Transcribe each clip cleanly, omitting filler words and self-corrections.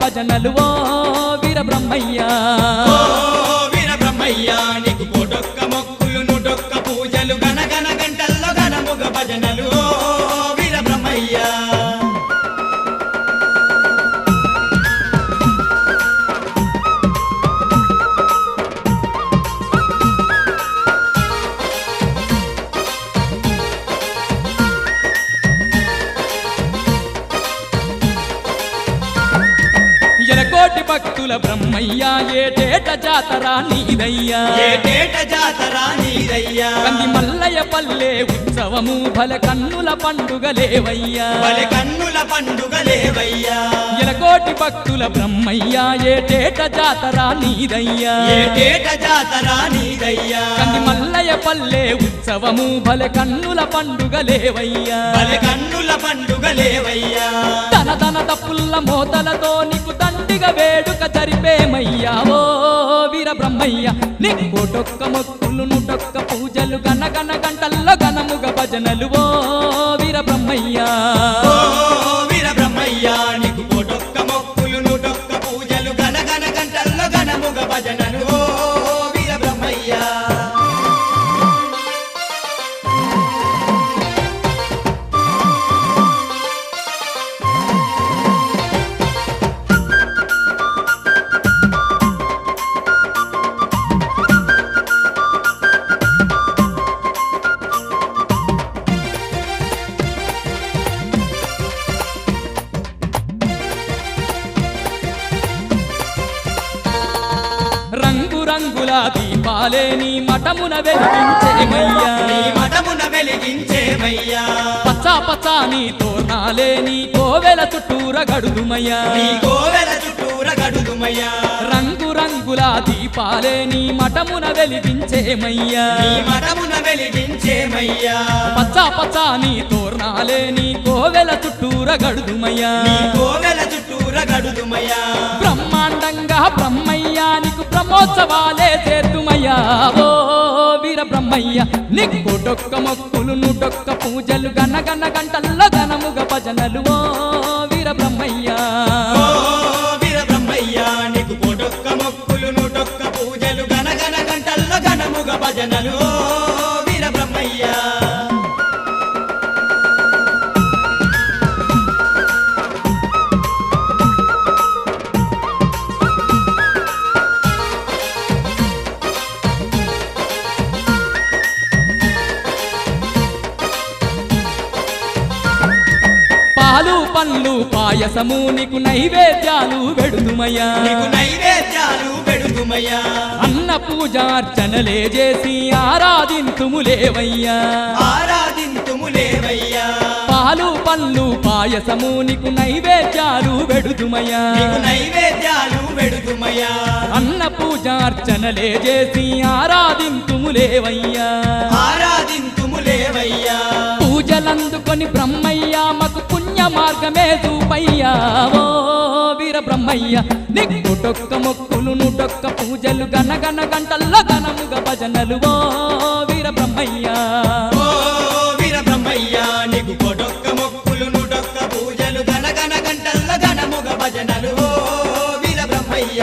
భజనలు ఓ వీర బ్రహ్మయ్య ఓ వీర బ్రహ్మయ్య నీకు కోటొక్క మొక్కులు నూటొక్క పూజలు గనగన గంటల్లో గనముగ భజనలు ఓ వీర బ్రహ్మయ్య ఎలకోటి భక్తుల బ్రహ్మయ్య ఏటేట జాతర నీదయ్యా ఏటేట జాతర నీదయ్యా కంది మల్లయ్య పల్లె ఉత్సవము భల కన్నుల పండుగలేవయ్యా బలి కన్నుల పండుగలేవయ్యా ఎలకోటి భక్తుల బ్రహ్మయ్య ఏటేట జాతర నీదయ్యా ఏటేట జాతర నీదయ్యా కంది మల్లయ్య పల్లె ఉత్సవము భల కన్నుల పండుగలేవయ్యా బలి కన్నుల పండుగలేవయ్యా తన తన తప్పుల్ల మోతలతో నీకు దండిగా వేడుక జరిపేమయ్యా ఓ వీర బ్రహ్మయ్య నీకు కోటొక్క మొక్కులు నూటొక్క పూజలు గనగన గంటల్లో గనముగ భజనలు ఓ వీర బ్రహ్మయ్య ఓ వీర బ్రహ్మయ్య నీకు కోటొక్క మొక్కులు నూటొక్క పూజలు గనగన గంటల్లో గనముగ భజనలు ఓ వీర బ్రహ్మయ్య రంగు రంగుల దీపాలే నీ మఠమున వెలిగించేమయ్యా నీ మఠమున వెలిగించేమయ్యా పచ్చా పచ్చాని తోరణాలే నీ కోవెల చుట్టూర గడుదుమయ్యా నీ కోవెల చుట్టూర గడుదుమయ్యా రంగు రంగుల దీపాలే నీ మఠమున వెలిగించేమయ్యా నీ మఠమున వెలిగించేమయ్యా పచ్చా పచ్చాని తోరణాలే నీ కోవెల చుట్టూర గడుదుమయ్యా నీ కోవెల చుట్టూర గడుదుమయ్యా బ్రహ్మాండంగా బ్రహ్మయ్య నీకు బ్రహ్మోత్సవాలే చేతుమయ్యా ఓ వీర బ్రహ్మయ్య నీకు కోటొక్క మొక్కులు నూటొక్క పూజలు గనగన గంటల్లో గనముగ భజనలు ఓ వీర బ్రహ్మయ్య ఓ వీర బ్రహ్మయ్య నీకు కోటొక్క మొక్కులు నూటొక్క పూజలు గనగన గంటల్లో గనముగ భజనలు ఓ వీర బ్రహ్మయ్య పాలు పండ్లు పాయసము నీకు నైవేద్యాలు వెడుదుమయ్యా నీకు నైవేద్యాలు పెడుతుమయ్యా అన్న పూజార్చనలే చేసి ఆరాధింతుములేవయ్యా ఆరాధింతుములేవయ్యా పాలు పండ్లు పాయసము నీకు నైవేద్యాలు వెడుదుమయ్యా నీకు నైవేద్యాలు పెడుతుమయ్యా అన్న పూజార్చనలే చేసి ఆరాధింతుములేవయ్యా ఆరాధింతుములేవయ్యా పూజలందుకొని బ్రహ్మయ్య మాకు పుణ్య మార్గమే చూపయ్యా ఓ వీర బ్రహ్మయ్య నీకు కోటొక్క మొక్కులు నూటొక్క పూజలు గనగన గంటల్లో గనముగ భజనలు ఓ వీర బ్రహ్మయ్య ఓ వీర బ్రహ్మయ్య నీకు కోటొక్క మొక్కులు నూటొక్క పూజలు గనగన గంటల్లో గనముగ భజనలు ఓ వీర బ్రహ్మయ్య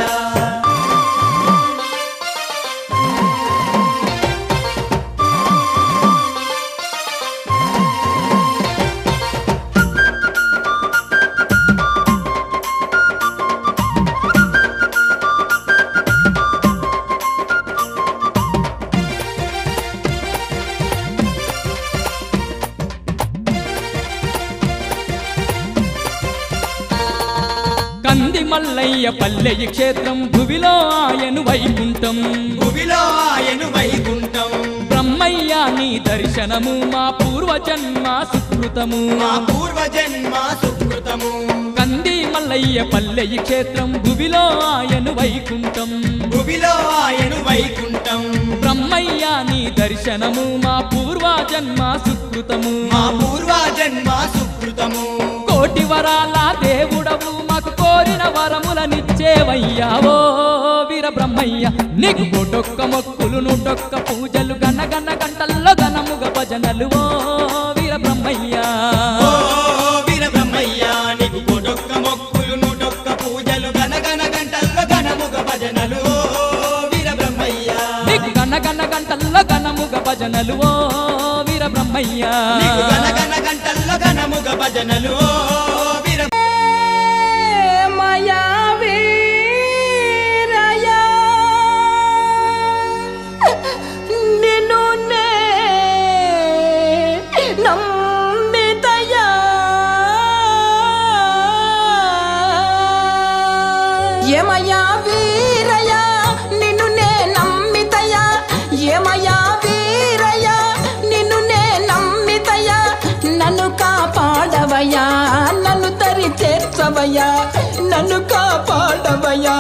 కంది మల్లయ్య పల్లెయి క్షేత్రం భువిలో ఆయను వైకుంఠం భువిలో ఆయను వైకుంఠం బ్రహ్మయ్య నీ దర్శనము మా పూర్వజన్మ సుకృతము మా పూర్వజన్మ సుకృతము కంది మల్లయ్య పల్లెయి క్షేత్రం భువిలో ఆయను వైకుంఠం భువిలో ఆయను వైకుంఠం బ్రహ్మయ్య నీ దర్శనము మా పూర్వజన్మ సుకృతము మా పూర్వజన్మ సుకృతము కోటి వరాల దేవుడవు మాకు కోరిన వరములనిచ్చేవయ్యా ఓ వీర బ్రహ్మయ్య నీకు కోటొక్క మొక్కులు నూటొక్క పూజలు గనగన గంటల్లో గనముగ భజనలు ఓ వీర బ్రహ్మయ్య ఓ వీర బ్రహ్మయ్య నీకు కోటొక్క మొక్కులు నూటొక్క పూజలు భజనలు ఓ వీర మయా వీరయా నిన్ను నే నమ్మితయా ఏమయ్యా వీరయా నిన్ను నే నమ్మితయా ఏమయ్యా వీరయా నిన్ను నే నమ్మితయా నన్ను కాపాడవయ్యా నన్ను తరి చేర్చవయ్యా నన్ను కాపాడవయ్యా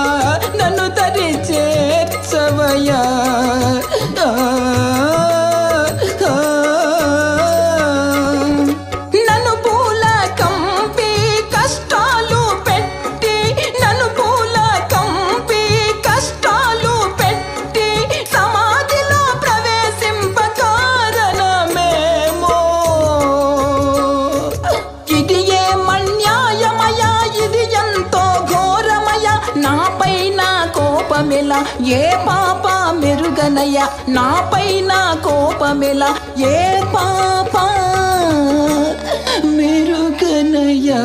నన్ను తరి చేర్చవయ్యా నన్ను పూల కంపి కష్టాలు పెట్టి నన్ను పూల కంపి కష్టాలు పెట్టి సమాధిలో ప్రవేశింప కారణమేమో ఇది ఏమన్యాయమయా ఇది ఎంతో ఘోరమయా నాపై నా కోపమిలా ఏ పాప మెరుగనయ్యా నాపై నా కోపమిలా ఏ పాప మెరుగనయ్యా